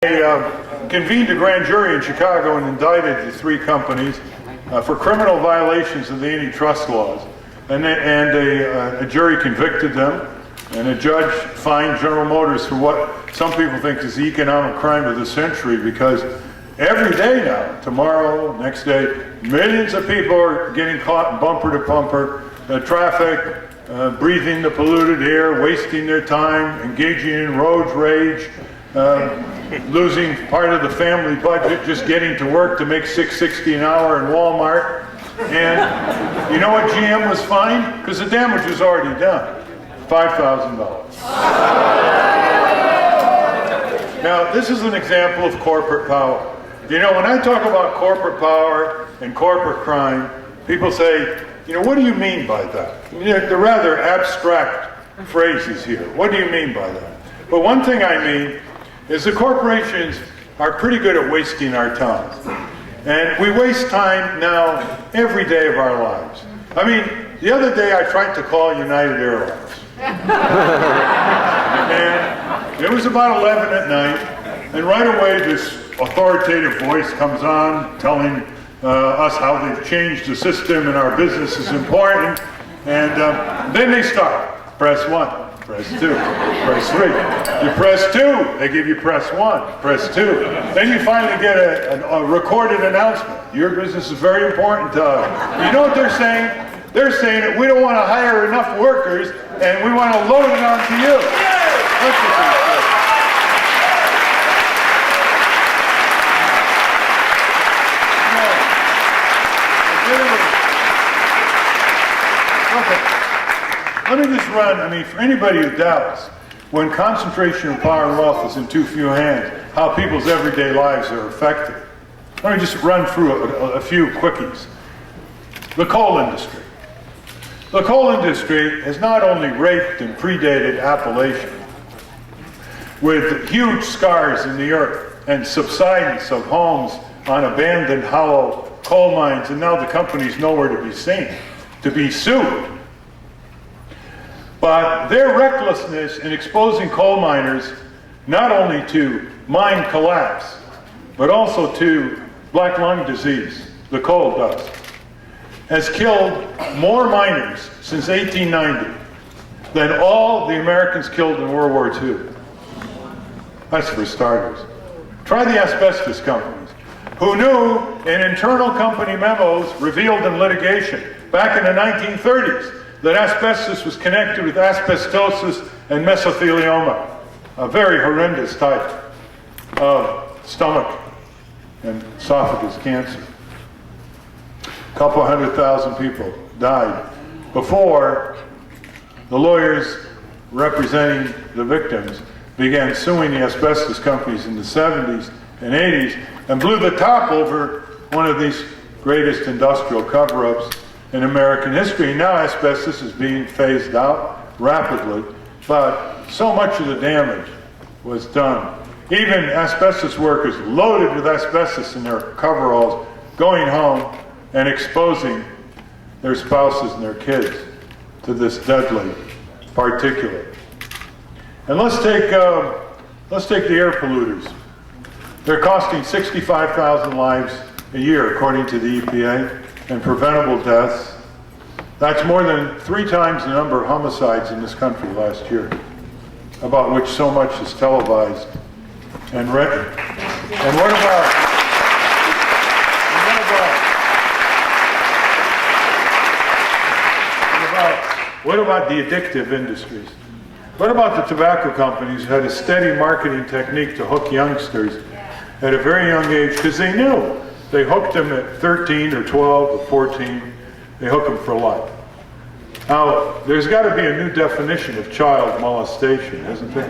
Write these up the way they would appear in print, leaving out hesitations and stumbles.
They convened a grand jury in Chicago and indicted the three companies for criminal violations of the antitrust laws. And a jury convicted them, and a judge fined General Motors for what some people think is the economic crime of the century, because every day now, tomorrow, next day, millions of people are getting caught bumper to bumper, traffic, breathing the polluted air, wasting their time, engaging in road rage, losing part of the family budget just getting to work to make $6.60 an hour in Walmart. And you know what GM was fined? Because the damage was already done. $5,000. Now, this is an example of corporate power. You know, when I talk about corporate power and corporate crime, people say, you know, what do you mean by that? They're rather abstract phrases here. What do you mean by that? But one thing I mean is the corporations are pretty good at wasting our time. And we waste time now every day of our lives. I mean, the other day I tried to call United Airlines. And it was about 11 at night, and right away this authoritative voice comes on telling us how they've changed the system and our business is important. And then they start. Press 1. Press 2, press 3. You press 2, they give you press 1, press 2. Then you finally get a recorded announcement. Your business is very important to us. You know what they're saying? They're saying that we don't want to hire enough workers and we want to load it onto you. That's what they say. Let me just run, for anybody who doubts, when concentration of power and wealth is in too few hands, how people's everyday lives are affected. Let me just run through a few quickies. The coal industry. The coal industry has not only raped and predated Appalachia with huge scars in the earth and subsidence of homes on abandoned hollow coal mines, and now the company's nowhere to be seen, to be sued. But their recklessness in exposing coal miners not only to mine collapse, but also to black lung disease, the coal dust, has killed more miners since 1890 than all the Americans killed in World War II. That's for starters. Try the asbestos companies, who knew in internal company memos revealed in litigation back in the 1930s that asbestos was connected with asbestosis and mesothelioma, a very horrendous type of stomach and esophagus cancer. A couple 100,000 people died before the lawyers representing the victims began suing the asbestos companies in the 70s and 80s and blew the top over one of these greatest industrial cover-ups in American history. Now asbestos is being phased out rapidly, but so much of the damage was done. Even asbestos workers loaded with asbestos in their coveralls, going home and exposing their spouses and their kids to this deadly particulate. And let's take the air polluters. They're costing 65,000 lives a year, according to the EPA. And preventable deaths. That's more than 3 times the number of homicides in this country last year, about which so much is televised and written. And what about the addictive industries? What about the tobacco companies who had a steady marketing technique to hook youngsters at a very young age, because they knew they hooked them at 13 or 12 or 14. They hook them for life. Now, there's got to be a new definition of child molestation, isn't there?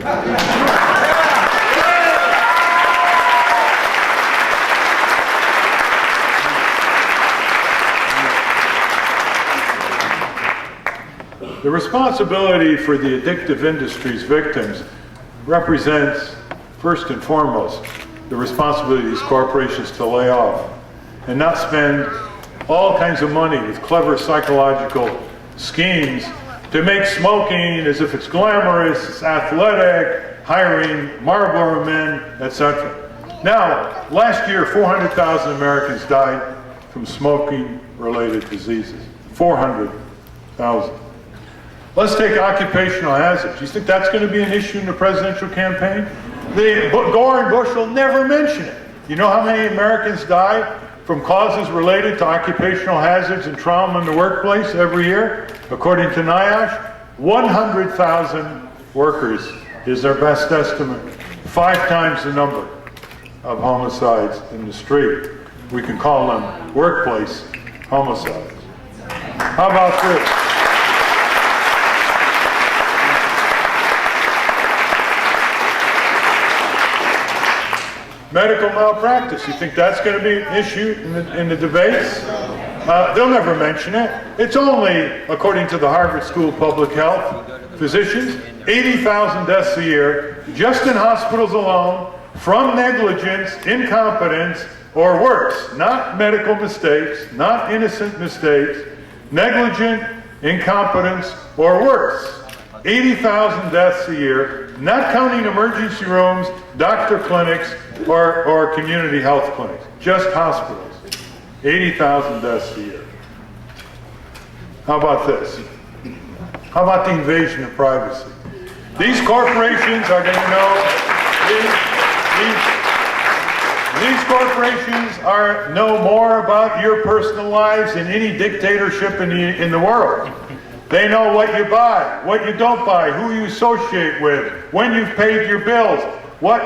The responsibility for the addictive industry's victims represents, first and foremost, the responsibility of these corporations to lay off and not spend all kinds of money with clever psychological schemes to make smoking as if it's glamorous, it's athletic, hiring Marlboro men, etc. Now, last year, 400,000 Americans died from smoking-related diseases. 400,000. Let's take occupational hazards. You think that's going to be an issue in the presidential campaign? Gore and Bush will never mention it. You know how many Americans die from causes related to occupational hazards and trauma in the workplace every year? According to NIOSH, 100,000 workers is their best estimate. 5 times the number of homicides in the street. We can call them workplace homicides. How about this? Medical malpractice. You think that's going to be an issue in the debates? They'll never mention it. It's only, according to the Harvard School of Public Health physicians, 80,000 deaths a year, just in hospitals alone, from negligence, incompetence, or worse. Not medical mistakes, not innocent mistakes, negligent, incompetence, or worse. 80,000 deaths a year, not counting emergency rooms, doctor clinics, or community health clinics. Just hospitals. 80,000 deaths a year. How about this? How about the invasion of privacy? These corporations are going to know, these corporations know more about your personal lives than any dictatorship in the world. They know what you buy, what you don't buy, who you associate with, when you've paid your bills, what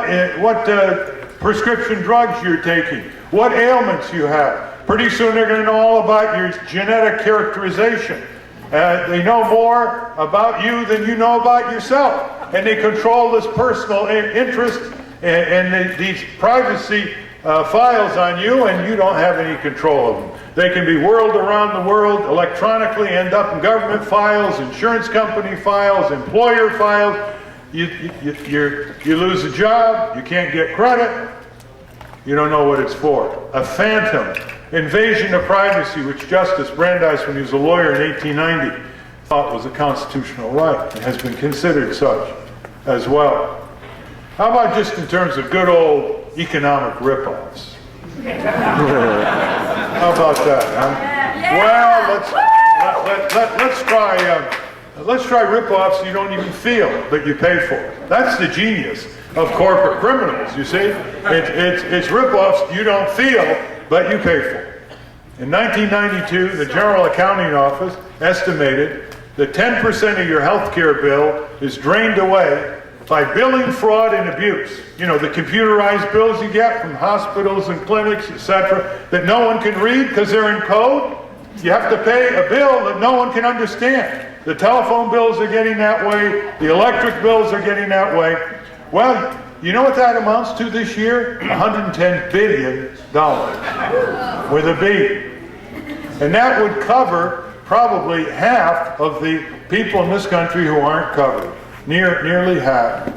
prescription drugs you're taking, what ailments you have. Pretty soon they're going to know all about your genetic characterization. They know more about you than you know about yourself. And they control this personal interest and these privacy files on you, and you don't have any control of them. They can be whirled around the world electronically, end up in government files, insurance company files, employer files. You lose a job, you can't get credit, you don't know what it's for. A phantom invasion of privacy, which Justice Brandeis, when he was a lawyer in 1890, thought was a constitutional right, and has been considered such as well. How about just in terms of good old economic rip-offs? How about that, huh? Well, let's try rip-offs you don't even feel, but you pay for. That's the genius of corporate criminals, you see? It's rip-offs you don't feel, but you pay for. In 1992, the General Accounting Office estimated that 10% of your health care bill is drained away by billing fraud and abuse. You know, the computerized bills you get from hospitals and clinics, etc., that no one can read because they're in code. You have to pay a bill that no one can understand. The telephone bills are getting that way. The electric bills are getting that way. Well, you know what that amounts to this year? $110 billion with a B. And that would cover probably half of the people in this country who aren't covered. Nearly half.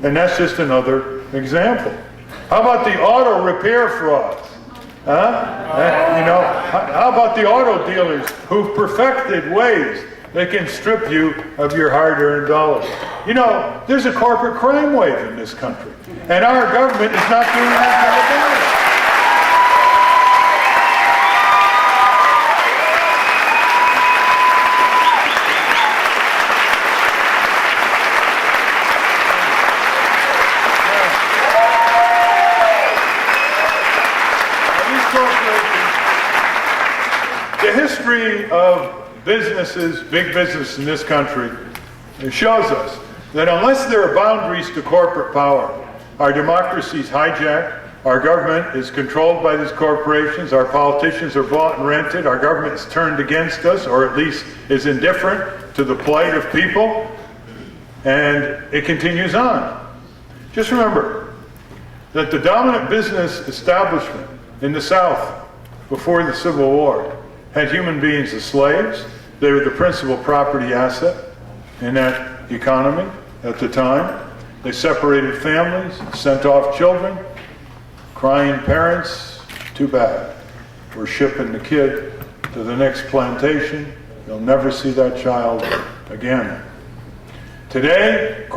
And that's just another example. How about the auto repair frauds? Huh? You know, how about the auto dealers who've perfected ways they can strip you of your hard-earned dollars? You know, there's a corporate crime wave in this country, and our government is not doing that kind of thing. The history of businesses, big business in this country, shows us that unless there are boundaries to corporate power, our democracy is hijacked, our government is controlled by these corporations, our politicians are bought and rented, our government is turned against us, or at least is indifferent to the plight of people, and it continues on. Just remember that the dominant business establishment in the South before the Civil War had human beings as slaves. They were the principal property asset in that economy at the time. They separated families, sent off children, crying parents, too bad. We're shipping the kid to the next plantation. You'll never see that child again. Today,